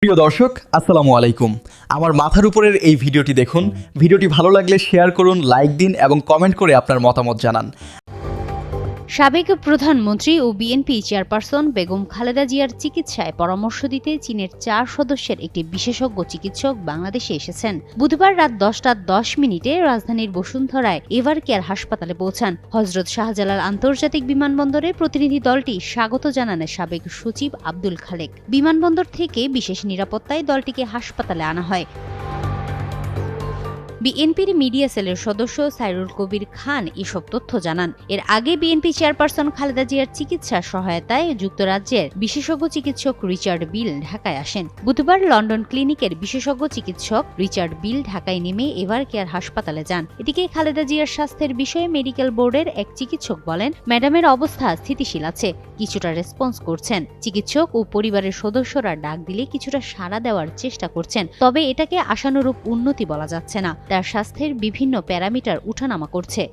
প্রিয় দর্শক, আসসালামু আলাইকুম। আমার মাথার উপরের এই ভিডিওটি দেখুন। ভিডিওটি ভালো লাগলে শেয়ার করুন, লাইক দিন এবং কমেন্ট করে আপনার মতামত জানান। সাবেক প্রধানমন্ত্রী ও বিএনপি চেয়ারপারসন বেগম খালেদা জিয়ার চিকিৎসায় পরামর্শ দিতে চীনের 4 সদস্যের একটি বিশেষজ্ঞ চিকিৎসক বাংলাদেশে এসেছেন। বুধবার রাত 10টা 10 মিনিটে রাজধানীর বসুন্ধরায় এভার কেয়ার হাসপাতালে পৌঁছান। হযরত শাহজালাল আন্তর্জাতিক বিমানবন্দরে প্রতিনিধি দলটি স্বাগত জানান সাবেক সচিব আব্দুল খালেক। বিমানবন্দর থেকে বিশেষ নিরাপত্তায় দলটিকে হাসপাতালে আনা হয়। বিএনপির মিডিয়া সেলের সদস্য সাইরুল কবির খান এসব তথ্য জানান। এর আগে বিএনপি চেয়ারপারসন খালেদা জিয়ার চিকিৎসা সহায়তায় যুক্তরাজ্যের বিশেষজ্ঞ চিকিৎসক রিচার্ড বিল ঢাকায় আসেন। বুধবার লন্ডন ক্লিনিকের বিশেষজ্ঞ চিকিৎসক রিচার্ড বিল ঢাকায় নেমে এভার কেয়ার হাসপাতালে যান। এদিকে খালেদা জিয়ার স্বাস্থ্যের বিষয়ে মেডিকেল বোর্ডের এক চিকিৎসক বলেন, ম্যাডামের অবস্থা স্থিতিশীল আছে, কিছুটা রেসপন্স করছেন। চিকিৎসক ও পরিবারের সদস্যরা ডাক দিলে কিছুটা সাড়া দেওয়ার চেষ্টা করছেন, তবে এটাকে আশানুরূপ উন্নতি বলা যাচ্ছে না। তার স্বাস্থ্যের বিভিন্ন প্যারামিটার উঠানামা করছে।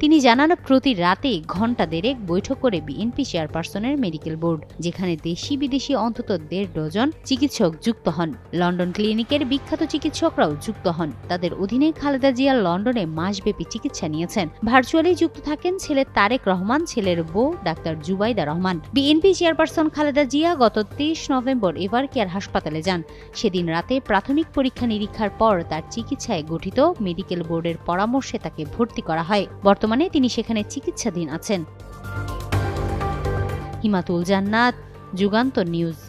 তিনি জানান, প্রতি রাতে ঘণ্টা দেড়েক বৈঠক করে বিএনপি চেয়ারপারসনের মেডিকেল বোর্ড, যেখানে দেশি বিদেশি অন্তত 1.5 ডজন চিকিৎসক যুক্ত হন। লন্ডন ক্লিনিকের বিখ্যাত চিকিৎসকরাও যুক্ত হন। তাদের অধীনে খালেদা জিয়া লন্ডনে মাসব্যাপী চিকিৎসা নিয়েছেন। ভার্চুয়ালি যুক্ত থাকেন ছেলে তারেক রহমান, ছেলের বউ doctor Zubaida Rahman. BNP chairperson Khaleda Zia গত 23 নভেম্বর এভার কেয়ার হাসপাতালে যান। সেদিন রাতে প্রাথমিক পরীক্ষা নিরীক্ষার পর তার চিকিৎসায় গঠিত মেডিকেল বোর্ডের পরামর্শে তাকে ভর্তি করা হয়। বর্তমানে তিনি সেখানে চিকিৎসাধীন আছেন। হিমাতুল জান্নাত, যুগান্তর নিউজ।